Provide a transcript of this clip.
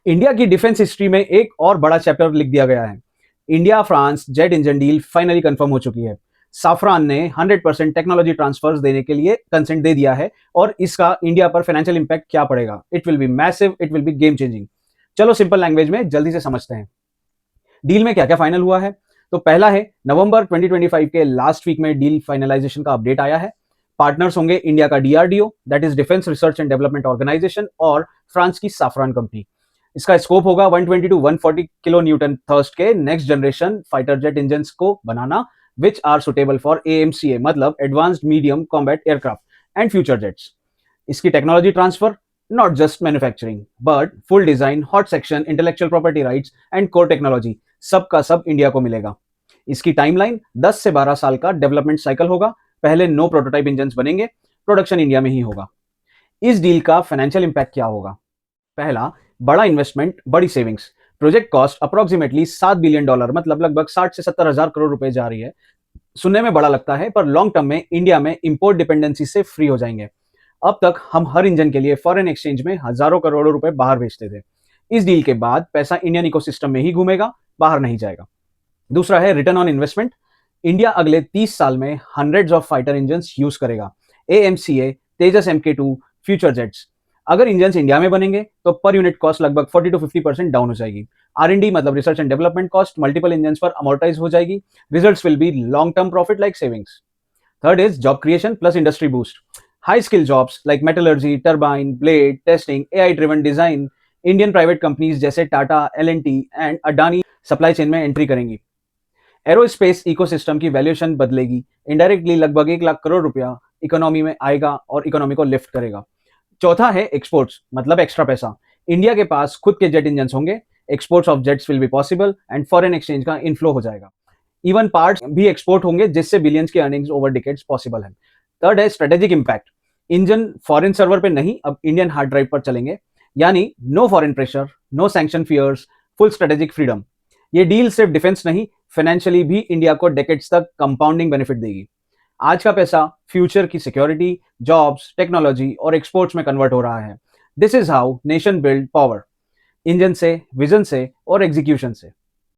India की defence history में एक और बड़ा चैप्टर लिख दिया गया है। India France jet engine deal finally confirm हो चुकी है। साफरान ने 100% टेक्नोलॉजी ट्रांसफर्स देने के लिए कंसेंट दे दिया है और इसका इंडिया पर फाइनेंशियल इंपैक्ट क्या पड़ेगा। It will be massive, it will be game changing. चलो सिंपल लैंग्वेज में जल्दी से समझते हैं डील में क्या क्या फाइनल हुआ है। तो पहला है नवंबर 2025 के लास्ट वीक में डील फाइनलाइजेशन का अपडेट आया है। पार्टनर्स होंगे इंडिया का DRDO, that is defence research and development organisation, और फ्रांस की साफरान कंपनी। इसका स्कोप होगा 120 टू 140 किलो न्यूटन थर्स्ट के next generation fighter jet engine को बनाना, which are suitable for AMCA मतलब advanced medium combat aircraft and future jets. इसकी technology transfer, not just manufacturing but full design, hot section, intellectual property rights and core technology, सब का सब India को मिलेगा। इसकी टाइमलाइन 10 से 12 साल का डेवलपमेंट साइकिल होगा। पहले 9 प्रोटोटाइप इंजन बनेंगे, प्रोडक्शन इंडिया में ही होगा। इस डील का फाइनेंशियल इंपैक्ट क्या होगा? पहला, बड़ा इन्वेस्टमेंट, बड़ी savings. Project cost approximately $7 billion मतलब लगभग 60 से 70 हजार करोड़ रुपए जा रही है। सुनने में बड़ा लगता है, पर लॉन्ग टर्म में इंडिया में इंपोर्ट डिपेंडेंसी से फ्री हो जाएंगे। अब तक हम हर इंजन के लिए फॉरेन एक्सचेंज में हजारों करोड़ों रुपए बाहर भेजते थे। इस डील के बाद पैसा इंडियन इकोसिस्टम में ही घूमेगा, बाहर नहीं जाएगा। दूसरा है रिटर्न ऑन इन्वेस्टमेंट। इंडिया अगले 30 साल में hundreds of fighter engine use करेगा, एएमसीए, तेजस MK2, फ्यूचर जेट्स। अगर इंजन इंडिया में बनेंगे तो पर यूनिट कॉस्ट लगभग 40 to 50% डाउन हो जाएगी। R&D मतलब research and development cost multiple engine पर अमोर्टाइज हो जाएगी। Results will be long term profit like savings. Third is job creation plus industry boost. High skill jobs like metallurgy, turbine, blade, testing, AI driven design. Indian private companies जैसे Tata, L&T and Adani supply chain में entry करेंगी। Aerospace ecosystem की valuation बदलेगी, indirectly लगभग 1 लाख करोड़ रुपया economy में आएगा और इकोनॉमी को लिफ्ट करेगा। चौथा है एक्सपोर्ट्स मतलब एक्स्ट्रा पैसा। इंडिया के पास खुद के जेट इंजन होंगे, exports of jets will be possible and foreign exchange का इनफ्लो हो जाएगा। इवन पार्ट्स भी एक्सपोर्ट होंगे, जिससे बिलियंस की अर्निंग्स ओवर डिकेड्स पॉसिबल है। थर्ड है strategic impact. Engine foreign server पे नहीं, अब इंडियन हार्ड ड्राइव पर चलेंगे, यानी no foreign pressure, no sanction fears, full strategic freedom. ये डील सिर्फ डिफेंस नहीं, फाइनेंशियली भी इंडिया को डेकेड्स तक कंपाउंडिंग बेनिफिट देगी। आज का पैसा फ्यूचर की सिक्योरिटी, जॉब्स, टेक्नोलॉजी और एक्सपोर्ट्स में कन्वर्ट हो रहा है। This is how nation build power, engine से, विजन से और एग्जीक्यूशन से।